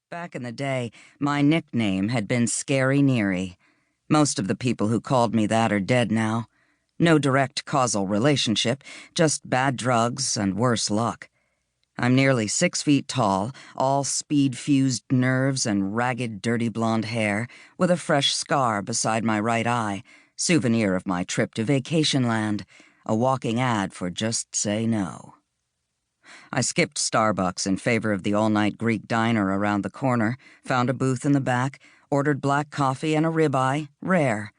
Back in the day, my nickname had been Scary Neary. Most of the people who called me that are dead now. No direct causal relationship, just bad drugs and worse luck. I'm nearly 6 feet tall, all speed-fused nerves and ragged, dirty blonde hair, with a fresh scar beside my right eye, souvenir of my trip to vacation land, a walking ad for Just Say No. I skipped Starbucks in favor of the all-night Greek diner around the corner, found a booth in the back, ordered black coffee and a ribeye, rare.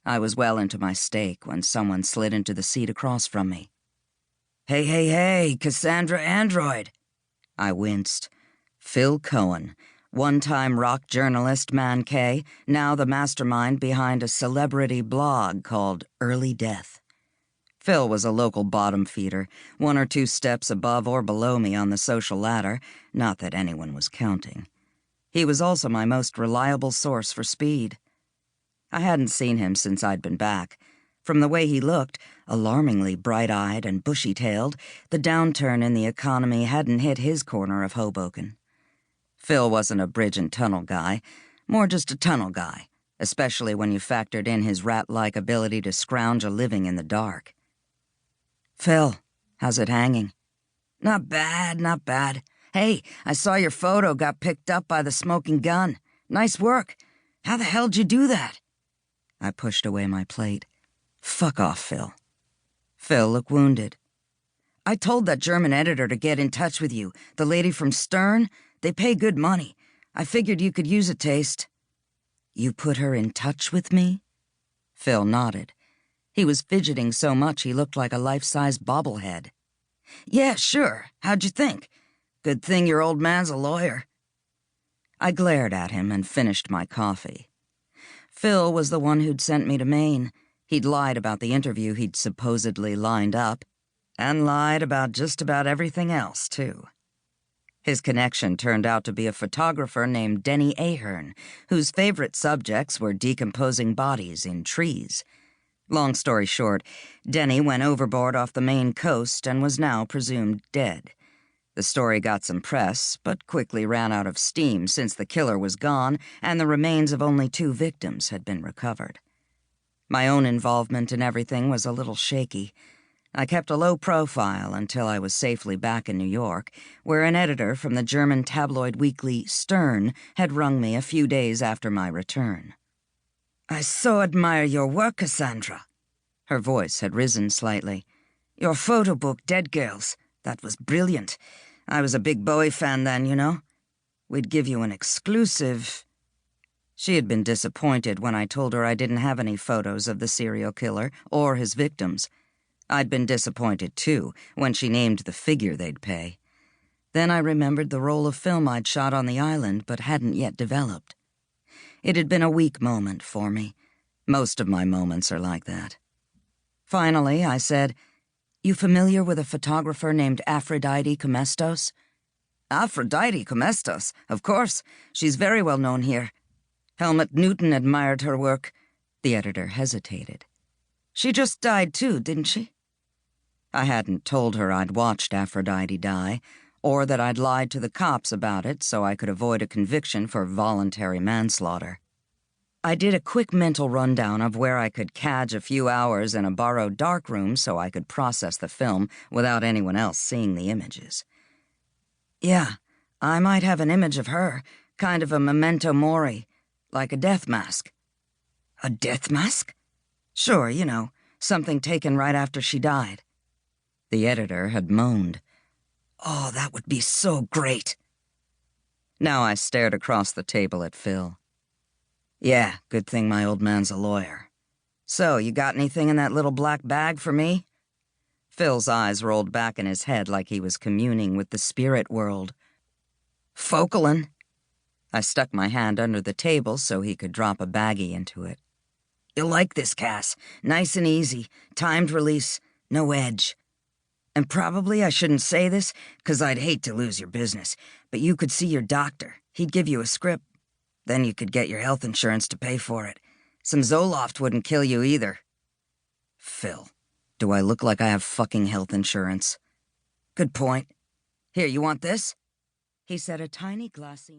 I was well into my steak when someone slid into the seat across from me. Hey, Cassandra Android. I winced. Phil Cohen, one-time rock journalist Man K, now the mastermind behind a celebrity blog called Early Death. Phil was a local bottom feeder, 1 or 2 steps above or below me on the social ladder, not that anyone was counting. He was also my most reliable source for speed. I hadn't seen him since I'd been back. From the way he looked, alarmingly bright-eyed and bushy-tailed, the downturn in the economy hadn't hit his corner of Hoboken. Phil wasn't a bridge and tunnel guy, more just a tunnel guy, especially when you factored in his rat-like ability to scrounge a living in the dark. Phil, how's it hanging? Not bad, not bad. Hey, I saw your photo got picked up by the smoking gun. Nice work. How the hell'd you do that? I pushed away my plate. Fuck off, Phil. Phil looked wounded. I told that German editor to get in touch with you, the lady from Stern. They pay good money. I figured you could use a taste. You put her in touch with me? Phil nodded. He was fidgeting so much he looked like a life-size bobblehead. Yeah, sure. How'd you think? Good thing your old man's a lawyer. I glared at him and finished my coffee. Phil was the one who'd sent me to Maine. He'd lied about the interview he'd supposedly lined up, and lied about just about everything else, too. His connection turned out to be a photographer named Denny Ahern, whose favorite subjects were decomposing bodies in trees. Long story short, Denny went overboard off the Maine coast and was now presumed dead. The story got some press, but quickly ran out of steam since the killer was gone and the remains of only 2 victims had been recovered. My own involvement in everything was a little shaky. I kept a low profile until I was safely back in New York, where an editor from the German tabloid weekly Stern had rung me a few days after my return. I so admire your work, Cassandra. Her voice had risen slightly. Your photo book, Dead Girls, that was brilliant. I was a big Bowie fan then, you know. We'd give you an exclusive. She had been disappointed when I told her I didn't have any photos of the serial killer or his victims. I'd been disappointed, too, when she named the figure they'd pay. Then I remembered the roll of film I'd shot on the island but hadn't yet developed. It had been a weak moment for me. Most of my moments are like that. Finally, I said, You familiar with a photographer named Aphrodite Comestos? Aphrodite Comestos, of course. She's very well known here. Helmut Newton admired her work. The editor hesitated. She just died too, didn't she? I hadn't told her I'd watched Aphrodite die, or that I'd lied to the cops about it so I could avoid a conviction for voluntary manslaughter. I did a quick mental rundown of where I could cadge a few hours in a borrowed darkroom so I could process the film without anyone else seeing the images. Yeah, I might have an image of her, kind of a memento mori, like a death mask. A death mask? Sure, you know, something taken right after she died. The editor had moaned. Oh, that would be so great. Now I stared across the table at Phil. Yeah, good thing my old man's a lawyer. So, you got anything in that little black bag for me? Phil's eyes rolled back in his head like he was communing with the spirit world. Focalin. I stuck my hand under the table so he could drop a baggie into it. You'll like this, Cass. Nice and easy. Timed release. No edge. And probably I shouldn't say this, 'cause I'd hate to lose your business, but you could see your doctor. He'd give you a script. Then you could get your health insurance to pay for it. Some Zoloft wouldn't kill you either. Phil, do I look like I have fucking health insurance? Good point. Here, you want this? He said a tiny glassy...